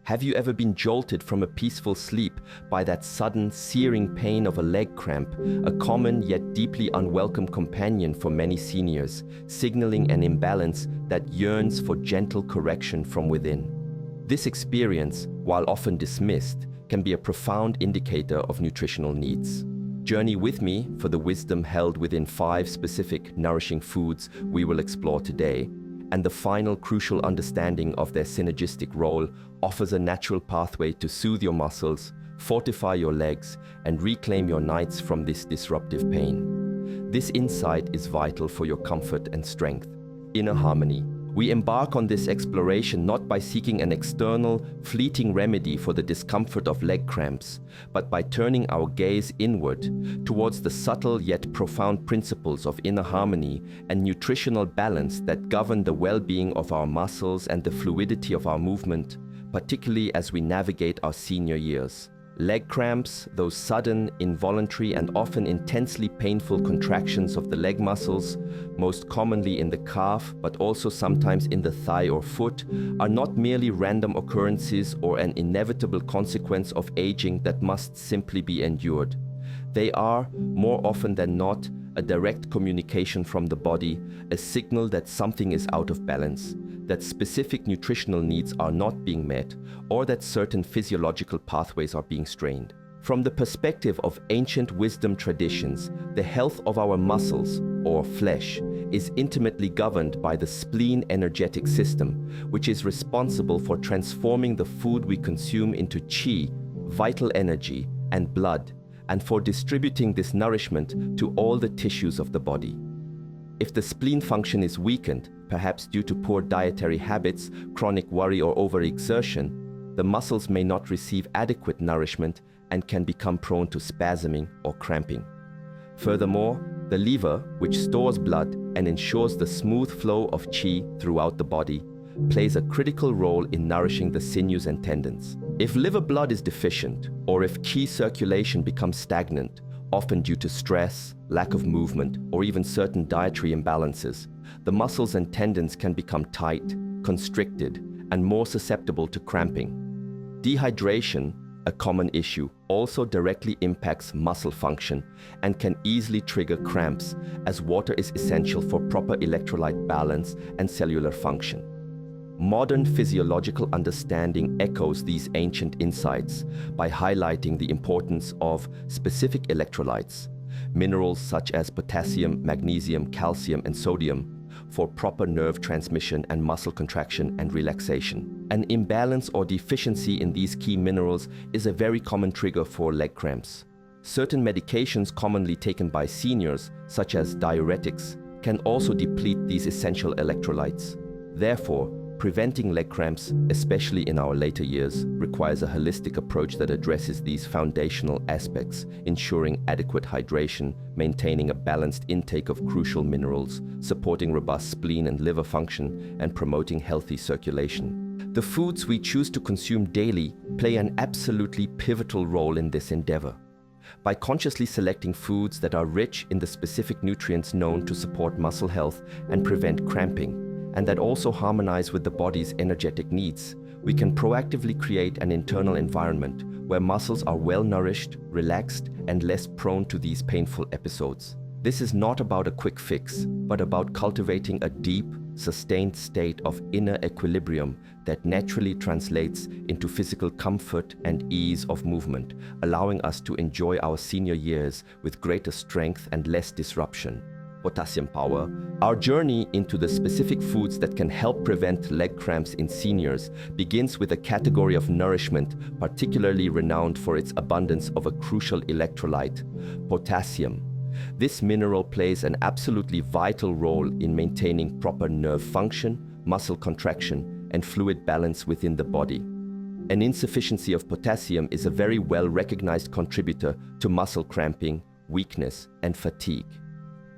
Have you ever been jolted from a peaceful sleep by that sudden, searing pain of a leg cramp, a common yet deeply unwelcome companion for many seniors, signaling an imbalance that yearns for gentle correction from within? This experience, while often dismissed, can be a profound indicator of nutritional needs. Journey with me for the wisdom held within 5 specific nourishing foods we will explore today, and the final crucial understanding of their synergistic role offers a natural pathway to soothe your muscles, fortify your legs, and reclaim your nights from this disruptive pain. This insight is vital for your comfort and strength. Inner harmony. We embark on this exploration not by seeking an external, fleeting remedy for the discomfort of leg cramps, but by turning our gaze inward towards the subtle yet profound principles of inner harmony and nutritional balance that govern the well-being of our muscles and the fluidity of our movement, particularly as we navigate our senior years. Leg cramps, those sudden, involuntary, and often intensely painful contractions of the leg muscles, most commonly in the calf, but also sometimes in the thigh or foot, are not merely random occurrences or an inevitable consequence of aging that must simply be endured. They are, more often than not, a direct communication from the body, a signal that something is out of balance, that specific nutritional needs are not being met, or that certain physiological pathways are being strained. From the perspective of ancient wisdom traditions, the health of our muscles, or flesh, is intimately governed by the spleen energetic system, which is responsible for transforming the food we consume into qi, vital energy, and blood, and for distributing this nourishment to all the tissues of the body. If the spleen function is weakened, perhaps due to poor dietary habits, chronic worry, or overexertion, the muscles may not receive adequate nourishment and can become prone to spasming or cramping. Furthermore, the liver, which stores blood and ensures the smooth flow of qi throughout the body, plays a critical role in nourishing the sinews and tendons. If liver blood is deficient, or if qi circulation becomes stagnant, often due to stress, lack of movement, or even certain dietary imbalances, the muscles and tendons can become tight, constricted, and more susceptible to cramping. Dehydration, a common issue, also directly impacts muscle function and can easily trigger cramps, as water is essential for proper electrolyte balance and cellular function. Modern physiological understanding echoes these ancient insights by highlighting the importance of specific electrolytes, minerals such as potassium, magnesium, calcium, and sodium, for proper nerve transmission and muscle contraction and relaxation. An imbalance or deficiency in these key minerals is a very common trigger for leg cramps. Certain medications commonly taken by seniors, such as diuretics, can also deplete these essential electrolytes. Therefore, preventing leg cramps, especially in our later years, requires a holistic approach that addresses these foundational aspects, ensuring adequate hydration, maintaining a balanced intake of crucial minerals, supporting robust spleen and liver function, and promoting healthy circulation. The foods we choose to consume daily play an absolutely pivotal role in this endeavor. By consciously selecting foods that are rich in the specific nutrients known to support muscle health and prevent cramping, and that also harmonize with the body's energetic needs, we can proactively create an internal environment where muscles are well nourished, relaxed, and less prone to these painful episodes. This is not about a quick fix, but about cultivating a deep, sustained state of inner equilibrium that naturally translates into physical comfort and ease of movement, allowing us to enjoy our senior years with greater strength and less disruption. Potassium power. Our journey into the specific foods that can help prevent leg cramps in seniors begins with a category of nourishment particularly renowned for its abundance of a crucial electrolyte, potassium. This mineral plays an absolutely vital role in maintaining proper nerve function, muscle contraction, and fluid balance within the body. An insufficiency of potassium is a very well-recognized contributor to muscle cramping, weakness, and fatigue.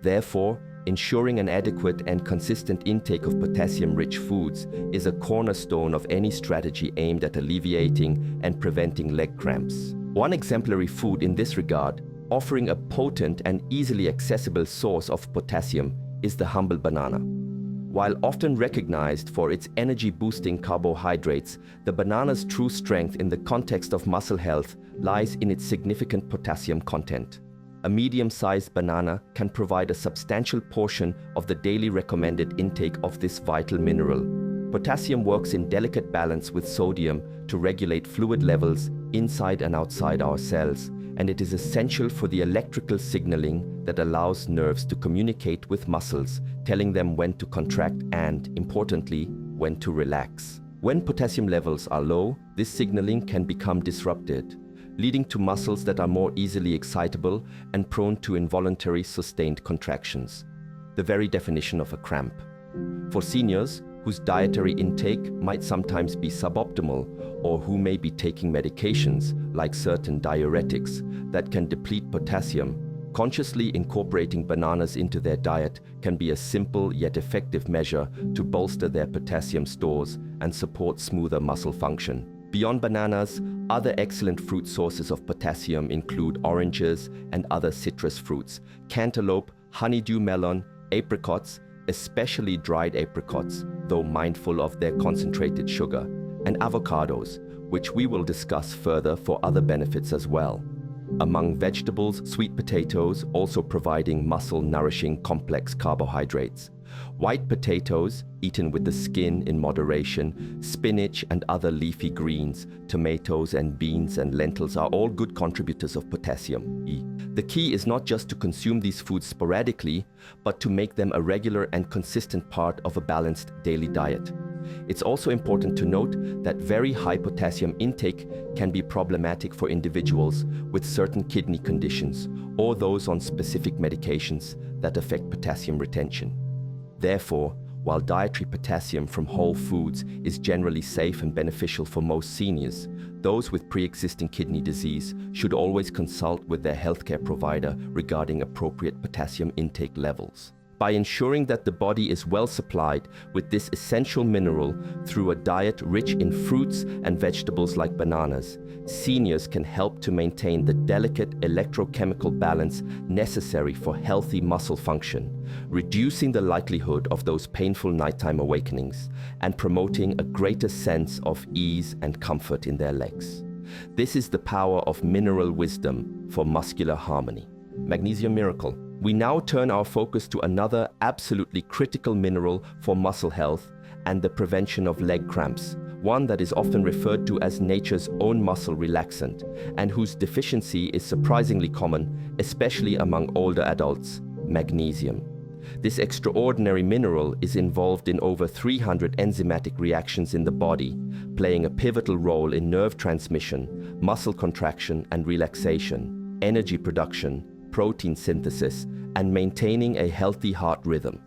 Therefore, ensuring an adequate and consistent intake of potassium-rich foods is a cornerstone of any strategy aimed at alleviating and preventing leg cramps. One exemplary food in this regard, offering a potent and easily accessible source of potassium, is the humble banana. While often recognized for its energy-boosting carbohydrates, the banana's true strength in the context of muscle health lies in its significant potassium content. A medium-sized banana can provide a substantial portion of the daily recommended intake of this vital mineral. Potassium works in delicate balance with sodium to regulate fluid levels inside and outside our cells, and it is essential for the electrical signaling that allows nerves to communicate with muscles, telling them when to contract and, importantly, when to relax. When potassium levels are low, this signaling can become disrupted, leading to muscles that are more easily excitable and prone to involuntary sustained contractions, the very definition of a cramp. For seniors, whose dietary intake might sometimes be suboptimal or who may be taking medications like certain diuretics that can deplete potassium, consciously incorporating bananas into their diet can be a simple yet effective measure to bolster their potassium stores and support smoother muscle function. Beyond bananas, other excellent fruit sources of potassium include oranges and other citrus fruits, cantaloupe, honeydew melon, apricots, especially dried apricots, though mindful of their concentrated sugar, and avocados, which we will discuss further for other benefits as well. Among vegetables, sweet potatoes also providing muscle-nourishing complex carbohydrates. White potatoes, eaten with the skin in moderation, spinach and other leafy greens, tomatoes and beans and lentils are all good contributors of potassium. The key is not just to consume these foods sporadically, but to make them a regular and consistent part of a balanced daily diet. It's also important to note that very high potassium intake can be problematic for individuals with certain kidney conditions or those on specific medications that affect potassium retention. Therefore, while dietary potassium from whole foods is generally safe and beneficial for most seniors, those with pre-existing kidney disease should always consult with their healthcare provider regarding appropriate potassium intake levels. By ensuring that the body is well supplied with this essential mineral through a diet rich in fruits and vegetables like bananas, seniors can help to maintain the delicate electrochemical balance necessary for healthy muscle function, reducing the likelihood of those painful nighttime awakenings and promoting a greater sense of ease and comfort in their legs. This is the power of mineral wisdom for muscular harmony. Magnesium miracle. We now turn our focus to another absolutely critical mineral for muscle health and the prevention of leg cramps, one that is often referred to as nature's own muscle relaxant and whose deficiency is surprisingly common, especially among older adults: magnesium. This extraordinary mineral is involved in over 300 enzymatic reactions in the body, playing a pivotal role in nerve transmission, muscle contraction and relaxation, energy production, protein synthesis, and maintaining a healthy heart rhythm.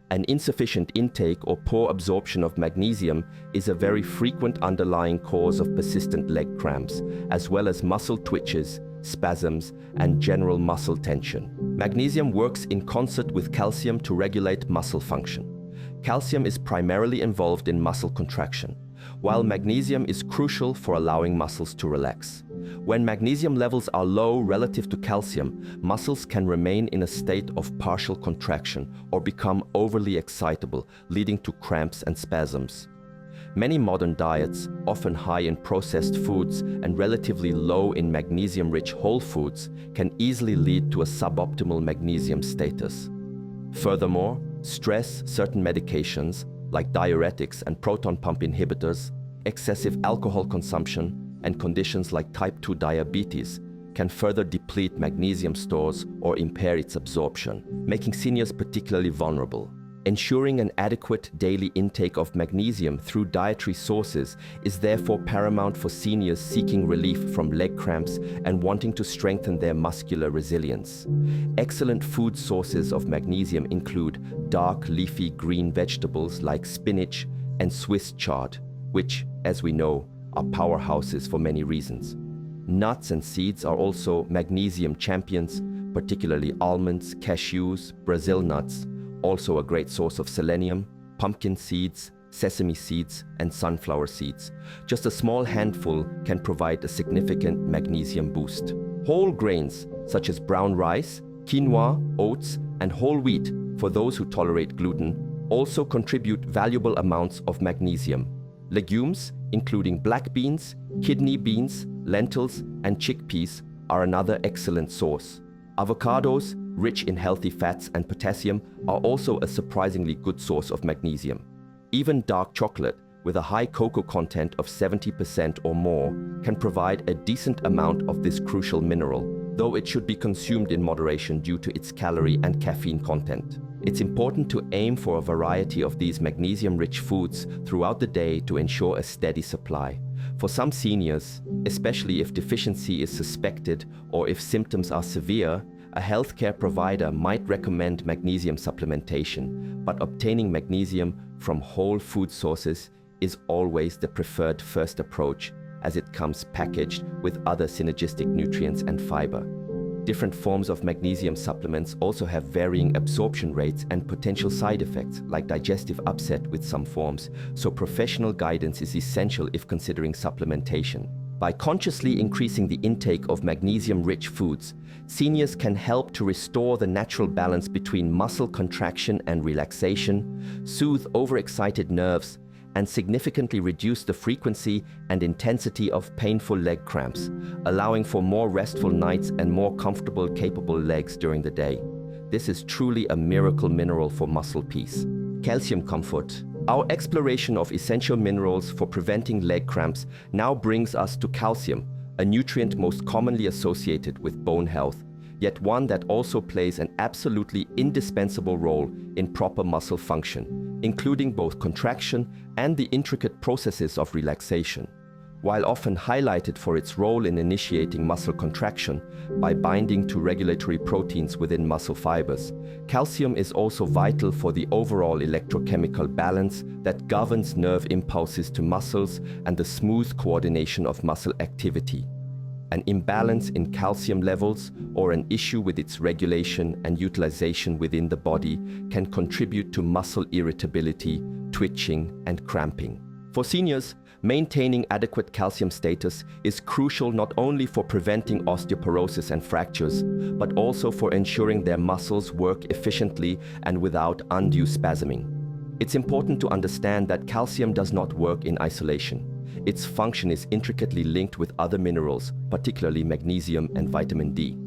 An insufficient intake or poor absorption of magnesium is a very frequent underlying cause of persistent leg cramps, as well as muscle twitches, spasms, and general muscle tension. Magnesium works in concert with calcium to regulate muscle function. Calcium is primarily involved in muscle contraction, while magnesium is crucial for allowing muscles to relax. When magnesium levels are low relative to calcium, muscles can remain in a state of partial contraction or become overly excitable, leading to cramps and spasms. Many modern diets, often high in processed foods and relatively low in magnesium-rich whole foods, can easily lead to a suboptimal magnesium status. Furthermore, stress, certain medications, like diuretics and proton pump inhibitors, excessive alcohol consumption, and conditions like type 2 diabetes can further deplete magnesium stores or impair its absorption, making seniors particularly vulnerable. Ensuring an adequate daily intake of magnesium through dietary sources is therefore paramount for seniors seeking relief from leg cramps and wanting to strengthen their muscular resilience. Excellent food sources of magnesium include dark leafy green vegetables like spinach and Swiss chard, which, as we know, are powerhouses for many reasons. Nuts and seeds are also magnesium champions, particularly almonds, cashews, Brazil nuts, also a great source of selenium, pumpkin seeds, sesame seeds, and sunflower seeds. Just a small handful can provide a significant magnesium boost. Whole grains such as brown rice, quinoa, oats, and whole wheat for those who tolerate gluten also contribute valuable amounts of magnesium. Legumes, including black beans, kidney beans, lentils, and chickpeas, are another excellent source. Avocados, rich in healthy fats and potassium, are also a surprisingly good source of magnesium. Even dark chocolate, with a high cocoa content of 70% or more, can provide a decent amount of this crucial mineral, though it should be consumed in moderation due to its calorie and caffeine content. It's important to aim for a variety of these magnesium-rich foods throughout the day to ensure a steady supply. For some seniors, especially if deficiency is suspected or if symptoms are severe, a healthcare provider might recommend magnesium supplementation, but obtaining magnesium from whole food sources is always the preferred first approach, as it comes packaged with other synergistic nutrients and fiber. Different forms of magnesium supplements also have varying absorption rates and potential side effects, like digestive upset with some forms, so professional guidance is essential if considering supplementation. By consciously increasing the intake of magnesium-rich foods, seniors can help to restore the natural balance between muscle contraction and relaxation, soothe overexcited nerves, and significantly reduce the frequency and intensity of painful leg cramps, allowing for more restful nights and more comfortable, capable legs during the day. This is truly a miracle mineral for muscle peace. Calcium comfort. Our exploration of essential minerals for preventing leg cramps now brings us to calcium, a nutrient most commonly associated with bone health, yet one that also plays an absolutely indispensable role in proper muscle function, including both contraction and the intricate processes of relaxation. While often highlighted for its role in initiating muscle contraction by binding to regulatory proteins within muscle fibers, calcium is also vital for the overall electrochemical balance that governs nerve impulses to muscles and the smooth coordination of muscle activity. An imbalance in calcium levels or an issue with its regulation and utilization within the body can contribute to muscle irritability, twitching, and cramping. For seniors, maintaining adequate calcium status is crucial not only for preventing osteoporosis and fractures, but also for ensuring their muscles work efficiently and without undue spasming. It's important to understand that calcium does not work in isolation. Its function is intricately linked with other minerals, particularly magnesium and vitamin D.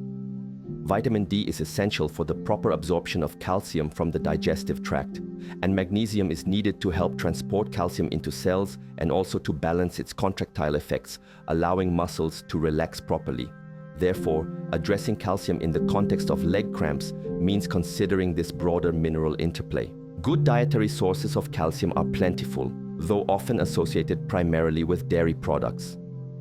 Vitamin D is essential for the proper absorption of calcium from the digestive tract, and magnesium is needed to help transport calcium into cells and also to balance its contractile effects, allowing muscles to relax properly. Therefore, addressing calcium in the context of leg cramps means considering this broader mineral interplay. Good dietary sources of calcium are plentiful, though often associated primarily with dairy products.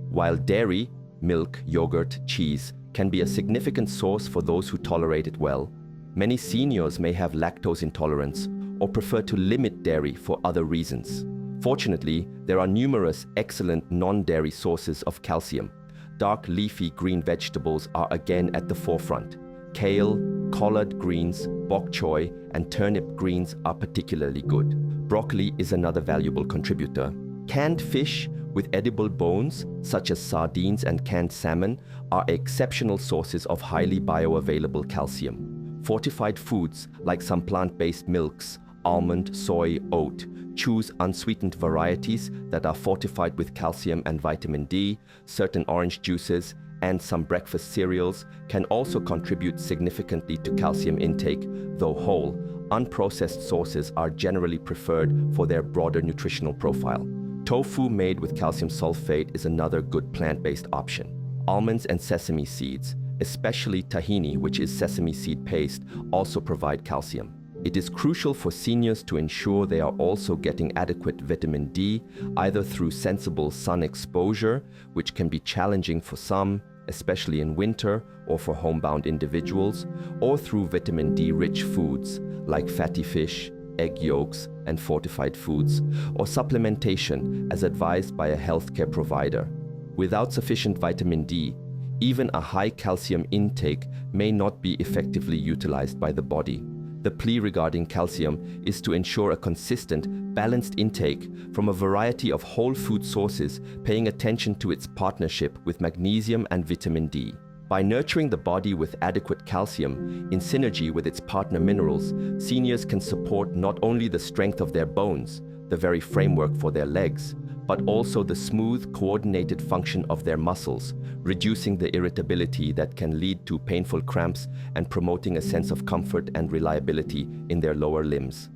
While dairy, milk, yogurt, cheese can be a significant source for those who tolerate it well, many seniors may have lactose intolerance or prefer to limit dairy for other reasons. Fortunately, there are numerous excellent non-dairy sources of calcium. Dark leafy green vegetables are again at the forefront. Kale, collard greens, bok choy, and turnip greens are particularly good. Broccoli is another valuable contributor. Canned fish with edible bones, such as sardines and canned salmon, are exceptional sources of highly bioavailable calcium. Fortified foods, like some plant-based milks, almond, soy, oat, choose unsweetened varieties that are fortified with calcium and vitamin D, certain orange juices, and some breakfast cereals can also contribute significantly to calcium intake, though whole, unprocessed sources are generally preferred for their broader nutritional profile. Tofu made with calcium sulfate is another good plant-based option. Almonds and sesame seeds, especially tahini, which is sesame seed paste, also provide calcium. It is crucial for seniors to ensure they are also getting adequate vitamin D, either through sensible sun exposure, which can be challenging for some, especially in winter or for homebound individuals, or through vitamin D-rich foods like fatty fish, egg yolks, and fortified foods, or supplementation as advised by a healthcare provider. Without sufficient vitamin D, even a high calcium intake may not be effectively utilized by the body. The plea regarding calcium is to ensure a consistent, balanced intake from a variety of whole food sources, paying attention to its partnership with magnesium and vitamin D. By nurturing the body with adequate calcium, in synergy with its partner minerals, seniors can support not only the strength of their bones, the very framework for their legs, but also the smooth, coordinated function of their muscles, reducing the irritability that can lead to painful cramps and promoting a sense of comfort and reliability in their lower limbs.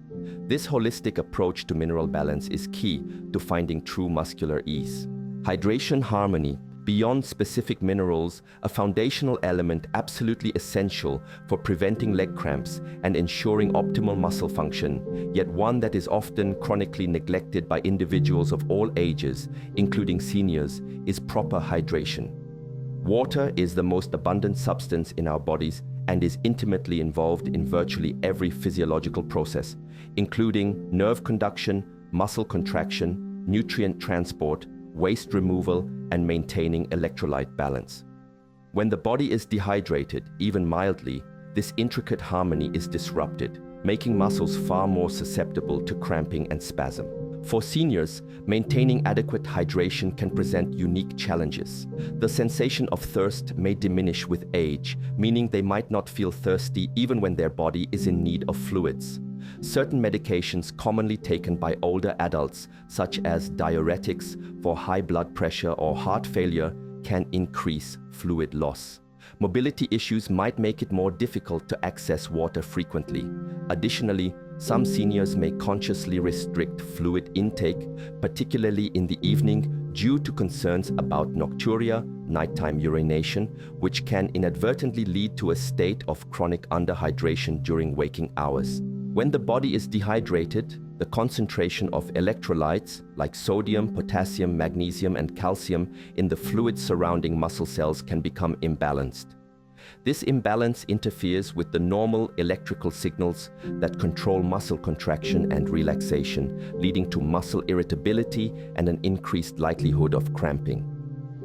This holistic approach to mineral balance is key to finding true muscular ease. Hydration harmony. Beyond specific minerals, a foundational element absolutely essential for preventing leg cramps and ensuring optimal muscle function, yet one that is often chronically neglected by individuals of all ages, including seniors, is proper hydration. Water is the most abundant substance in our bodies and is intimately involved in virtually every physiological process, including nerve conduction, muscle contraction, nutrient transport, waste removal, and maintaining electrolyte balance. When the body is dehydrated, even mildly, this intricate harmony is disrupted, making muscles far more susceptible to cramping and spasm. For seniors, maintaining adequate hydration can present unique challenges. The sensation of thirst may diminish with age, meaning they might not feel thirsty even when their body is in need of fluids. Certain medications commonly taken by older adults, such as diuretics for high blood pressure or heart failure, can increase fluid loss. Mobility issues might make it more difficult to access water frequently. Additionally, some seniors may consciously restrict fluid intake, particularly in the evening, due to concerns about nocturia, nighttime urination, which can inadvertently lead to a state of chronic underhydration during waking hours. When the body is dehydrated, the concentration of electrolytes like sodium, potassium, magnesium, and calcium in the fluid surrounding muscle cells can become imbalanced. This imbalance interferes with the normal electrical signals that control muscle contraction and relaxation, leading to muscle irritability and an increased likelihood of cramping.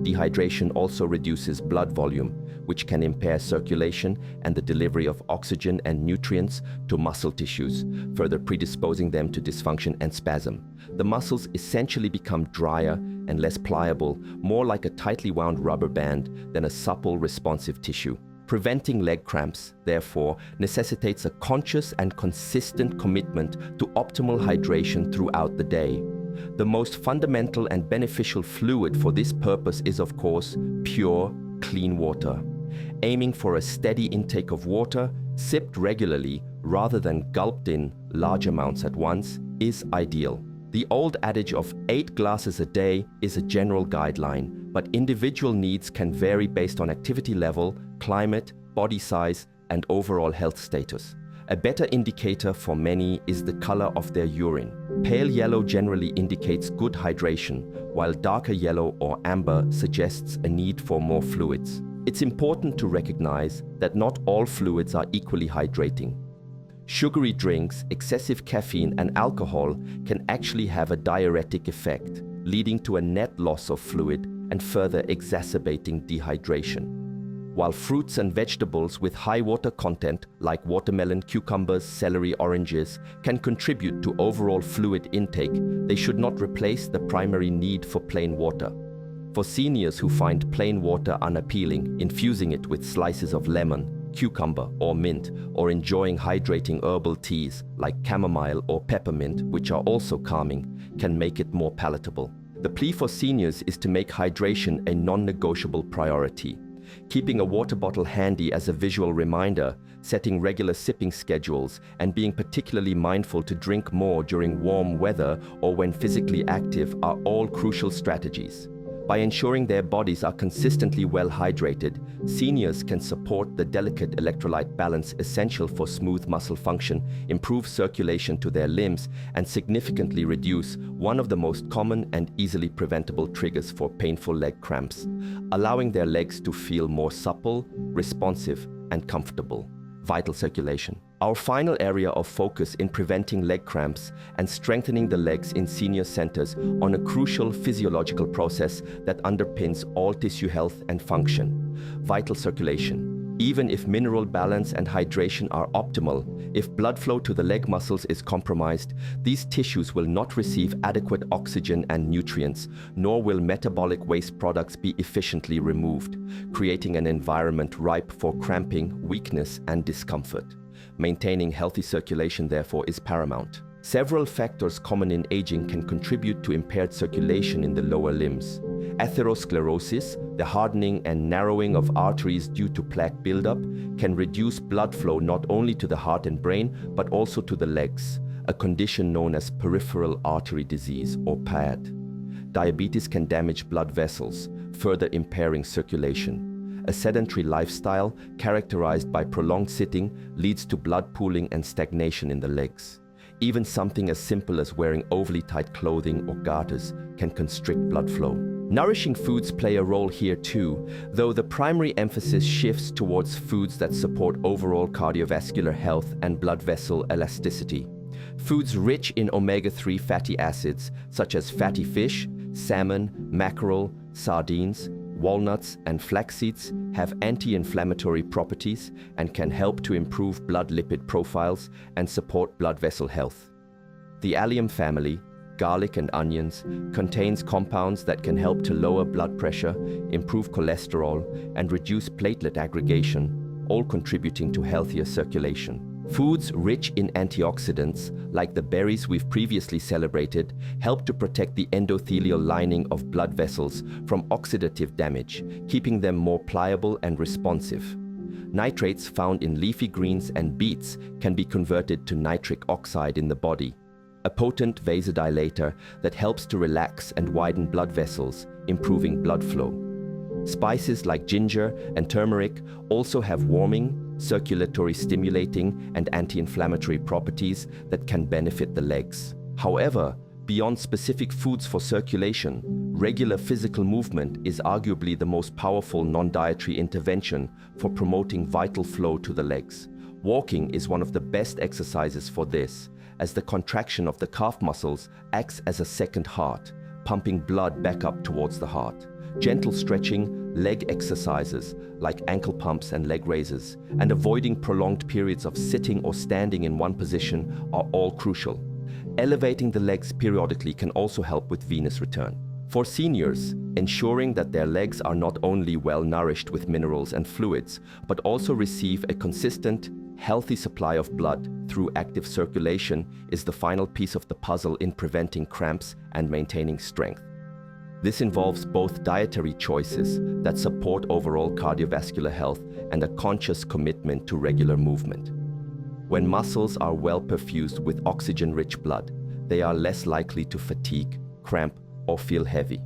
Dehydration also reduces blood volume, which can impair circulation and the delivery of oxygen and nutrients to muscle tissues, further predisposing them to dysfunction and spasm. The muscles essentially become drier and less pliable, more like a tightly wound rubber band than a supple, responsive tissue. Preventing leg cramps, therefore, necessitates a conscious and consistent commitment to optimal hydration throughout the day. The most fundamental and beneficial fluid for this purpose is, of course, pure, clean water. Aiming for a steady intake of water, sipped regularly rather than gulped in large amounts at once, is ideal. The old adage of 8 glasses a day is a general guideline, but individual needs can vary based on activity level, climate, body size, and overall health status. A better indicator for many is the color of their urine. Pale yellow generally indicates good hydration, while darker yellow or amber suggests a need for more fluids. It's important to recognize that not all fluids are equally hydrating. Sugary drinks, excessive caffeine, and alcohol can actually have a diuretic effect, leading to a net loss of fluid and further exacerbating dehydration. While fruits and vegetables with high water content like watermelon, cucumbers, celery, oranges can contribute to overall fluid intake, they should not replace the primary need for plain water. For seniors who find plain water unappealing, infusing it with slices of lemon, cucumber, or mint, or enjoying hydrating herbal teas like chamomile or peppermint, which are also calming, can make it more palatable. The plea for seniors is to make hydration a non-negotiable priority. Keeping a water bottle handy as a visual reminder, setting regular sipping schedules, and being particularly mindful to drink more during warm weather or when physically active are all crucial strategies. By ensuring their bodies are consistently well hydrated, seniors can support the delicate electrolyte balance essential for smooth muscle function, improve circulation to their limbs, and significantly reduce one of the most common and easily preventable triggers for painful leg cramps, allowing their legs to feel more supple, responsive, and comfortable. Vital circulation. Our final area of focus in preventing leg cramps and strengthening the legs in senior centers on a crucial physiological process that underpins all tissue health and function. Vital circulation. Even if mineral balance and hydration are optimal, if blood flow to the leg muscles is compromised, these tissues will not receive adequate oxygen and nutrients, nor will metabolic waste products be efficiently removed, creating an environment ripe for cramping, weakness, and discomfort. Maintaining healthy circulation, therefore, is paramount. Several factors common in aging can contribute to impaired circulation in the lower limbs. Atherosclerosis, the hardening and narrowing of arteries due to plaque buildup, can reduce blood flow not only to the heart and brain, but also to the legs, a condition known as peripheral artery disease, or PAD. Diabetes can damage blood vessels, further impairing circulation. A sedentary lifestyle, characterized by prolonged sitting, leads to blood pooling and stagnation in the legs. Even something as simple as wearing overly tight clothing or garters can constrict blood flow. Nourishing foods play a role here too, though the primary emphasis shifts towards foods that support overall cardiovascular health and blood vessel elasticity. Foods rich in omega-3 fatty acids, such as fatty fish, salmon, mackerel, sardines, walnuts, and flax seeds, have anti-inflammatory properties and can help to improve blood lipid profiles and support blood vessel health. The allium family, garlic and onions, contains compounds that can help to lower blood pressure, improve cholesterol, and reduce platelet aggregation, all contributing to healthier circulation. Foods rich in antioxidants, like the berries we've previously celebrated, help to protect the endothelial lining of blood vessels from oxidative damage, keeping them more pliable and responsive. Nitrates found in leafy greens and beets can be converted to nitric oxide in the body, a potent vasodilator that helps to relax and widen blood vessels, improving blood flow. Spices like ginger and turmeric also have warming, circulatory stimulating, and anti-inflammatory properties that can benefit the legs. However, beyond specific foods for circulation, regular physical movement is arguably the most powerful non-dietary intervention for promoting vital flow to the legs. Walking is one of the best exercises for this, as the contraction of the calf muscles acts as a second heart, pumping blood back up towards the heart. Gentle stretching, leg exercises like ankle pumps and leg raises, and avoiding prolonged periods of sitting or standing in one position are all crucial. Elevating the legs periodically can also help with venous return. For seniors, ensuring that their legs are not only well nourished with minerals and fluids, but also receive a consistent, healthy supply of blood through active circulation is the final piece of the puzzle in preventing cramps and maintaining strength. This involves both dietary choices that support overall cardiovascular health and a conscious commitment to regular movement. When muscles are well perfused with oxygen-rich blood, they are less likely to fatigue, cramp, or feel heavy.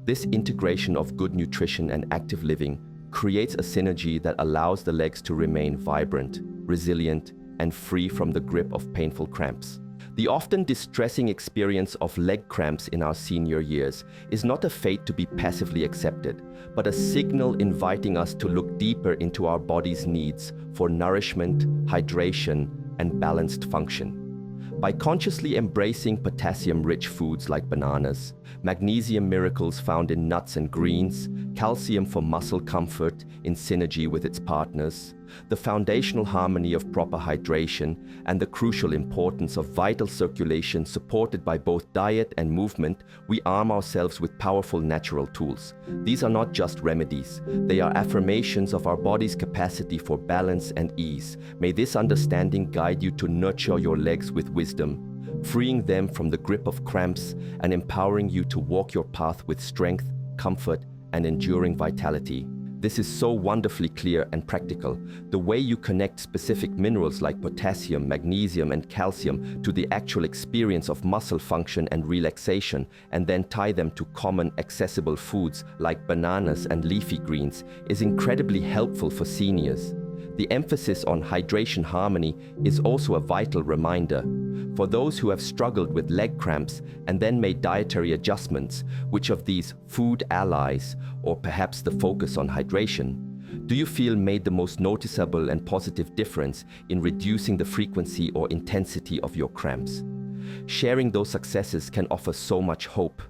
This integration of good nutrition and active living creates a synergy that allows the legs to remain vibrant, resilient, and free from the grip of painful cramps. The often distressing experience of leg cramps in our senior years is not a fate to be passively accepted, but a signal inviting us to look deeper into our body's needs for nourishment, hydration, and balanced function. By consciously embracing potassium-rich foods like bananas, magnesium miracles found in nuts and greens, calcium for muscle comfort in synergy with its partners, the foundational harmony of proper hydration, and the crucial importance of vital circulation supported by both diet and movement, we arm ourselves with powerful natural tools. These are not just remedies, they are affirmations of our body's capacity for balance and ease. May this understanding guide you to nurture your legs with wisdom, freeing them from the grip of cramps and empowering you to walk your path with strength, comfort, and enduring vitality. This is so wonderfully clear and practical. The way you connect specific minerals like potassium, magnesium, and calcium to the actual experience of muscle function and relaxation, and then tie them to common, accessible foods like bananas and leafy greens, is incredibly helpful for seniors. The emphasis on hydration harmony is also a vital reminder. For those who have struggled with leg cramps and then made dietary adjustments, which of these food allies, or perhaps the focus on hydration, do you feel made the most noticeable and positive difference in reducing the frequency or intensity of your cramps? Sharing those successes can offer so much hope.